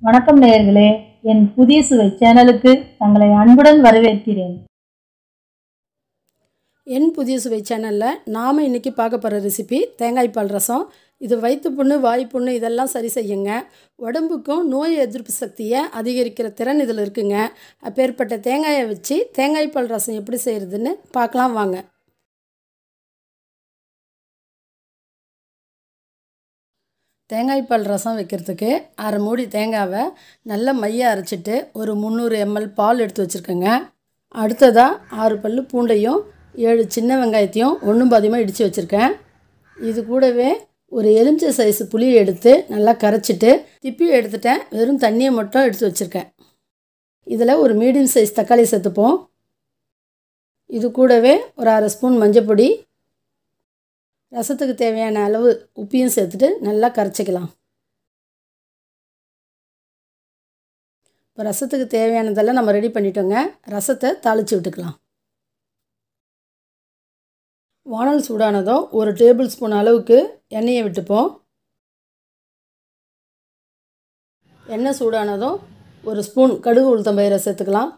வணக்கம் நேயர்களே, என் புதிய சுவை சேனலுக்கு தங்களை அன்புடன் வரவேற்கிறேன். என் புதிய சுவை சேனலில் நாம் இன்றைக்கி பார்க்க போகிற ரெசிபி தேங்காய் பால் ரசம். இது வயிற்று புண்ணு, வாய் புண்ணு இதெல்லாம் சரி செய்யுங்க. உடம்புக்கும் நோய் எதிர்ப்பு சக்தியை அதிகரிக்கிற திறன் இதில் இருக்குங்க. அப்பேற்பட்ட தேங்காயை வச்சு தேங்காய் பால் ரசம் எப்படி செய்கிறதுன்னு பார்க்கலாம் வாங்க. தேங்காய் பால் ரசம் வைக்கிறதுக்கு அரை மூடி தேங்காவை நல்லா மையாக அரைச்சிட்டு ஒரு 300 ml பால் எடுத்து வச்சுருக்கேங்க. அடுத்ததாக 6 பல் பூண்டையும் 7 சின்ன வெங்காயத்தையும் ஒன்றும் பாதியமாக இடித்து வச்சுருக்கேன். இது கூடவே ஒரு எலுமிச்சை சைஸ் புளியை எடுத்து நல்லா கரைச்சிட்டு திப்பி எடுத்துட்டேன். வெறும் தண்ணியை மட்டும் எடுத்து வச்சுருக்கேன். இதில் ஒரு மீடியம் சைஸ் தக்காளி சேர்த்துப்போம். இது கூடவே ஒரு அரை ஸ்பூன் மஞ்சள் பொடி, ரசத்துக்கு தேவையான அளவு உப்பையும் சேர்த்துட்டு நல்லா கரைச்சிக்கலாம். இப்போ ரசத்துக்கு தேவையானதெல்லாம் நம்ம ரெடி பண்ணிட்டோங்க. ரசத்தை தாளித்து விட்டுக்கலாம். வானல் சூடானதும் ஒரு டேபிள் ஸ்பூன் அளவுக்கு எண்ணெயை விட்டுப்போம். எண்ணெய் சூடானதும் ஒரு ஸ்பூன் கடுகு உளுத்தம்பயிரை சேர்த்துக்கலாம்.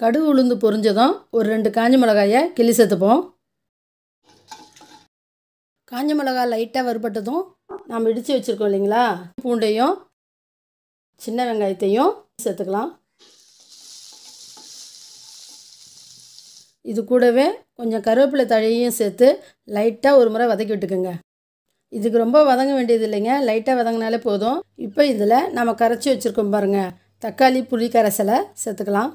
கடுகு உளுந்து பொரிஞ்சதும் ஒரு 2 காஞ்ச மிளகாயை கிள்ளி சேர்த்துப்போம். காஞ்ச மிளகா லைட்டாக வறுபட்டதும் நாம் இடித்து வச்சுருக்கோம் இல்லைங்களா, பூண்டையும் சின்ன வெங்காயத்தையும் சேர்த்துக்கலாம். இது கூடவே கொஞ்சம் கருவேப்பிலை தழையையும் சேர்த்து லைட்டாக ஒரு முறை வதக்கி விட்டுக்குங்க. இதுக்கு ரொம்ப வதங்க வேண்டியது இல்லைங்க, லைட்டாக வதங்கினாலே போதும். இப்போ இதில் நம்ம கரைச்சி வச்சுருக்கோம் பாருங்கள், தக்காளி புளி கரைசலை சேர்த்துக்கலாம்.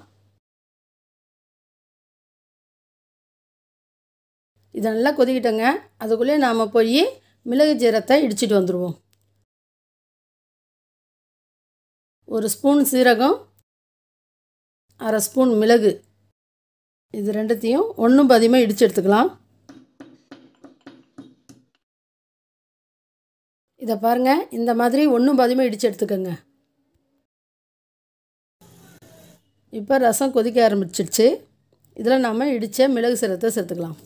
இதை நல்லா கொதிக்கிட்டோங்க. அதுக்குள்ளே நாம் போய் மிளகு ஜீரகத்தை இடிச்சிட்டு வந்துடுவோம். ஒரு ஸ்பூன் சீரகம், அரை ஸ்பூன் மிளகு, இது ரெண்டுத்தையும் ஒன்றும் பாதியமாக இடித்து எடுத்துக்கலாம். இதை பாருங்கள், இந்த மாதிரி ஒன்றும் பாதியமாக இடித்து எடுத்துக்கோங்க. இப்போ ரசம் கொதிக்க ஆரம்பிச்சிடுச்சு. இதில் நாம் இடித்த மிளகு சீரகத்தை சேர்த்துக்கலாம்.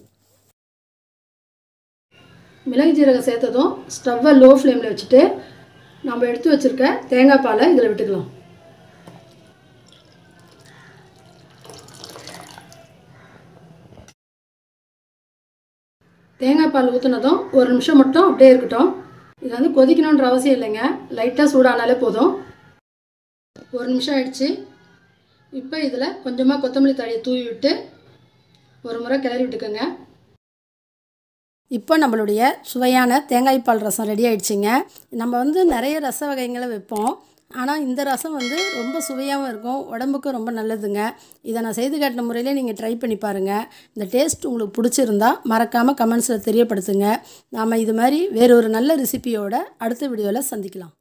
மிளகு ஜீரகம் சேர்த்ததும் ஸ்டவ்வை லோ ஃப்ளேமில் வச்சுட்டு நம்ம எடுத்து வச்சுருக்க தேங்காய் பாலை இதில் விட்டுக்கலாம். தேங்காய் பால் ஊற்றுனதும் ஒரு நிமிஷம் மட்டும் அப்படியே இருக்கட்டும். இது வந்து கொதிக்கணுன்ற அவசியம் இல்லைங்க, லைட்டாக சூடானாலே போதும். ஒரு நிமிஷம் ஆயிடுச்சு. இப்போ இதில் கொஞ்சமாக கொத்தமல்லி தழையை தூவி விட்டு ஒரு முறை கிளறி விட்டுக்கோங்க. இப்போ நம்மளுடைய சுவையான தேங்காய் பால் ரசம் ரெடி ஆகிடுச்சிங்க. நம்ம வந்து நிறைய ரச வகைகளை வைப்போம், ஆனால் இந்த ரசம் வந்து ரொம்ப சுவையாகவும் இருக்கும், உடம்புக்கும் ரொம்ப நல்லதுங்க. இதை நான் செய்து காட்டின முறையிலே நீங்கள் ட்ரை பண்ணி பாருங்கள். இந்த டேஸ்ட் உங்களுக்கு பிடிச்சிருந்தா மறக்காமல் கமெண்ட்ஸில் தெரியப்படுத்துங்க. நாம் இது மாதிரி வேறொரு நல்ல ரெசிபியோட அடுத்த வீடியோவில் சந்திக்கலாம்.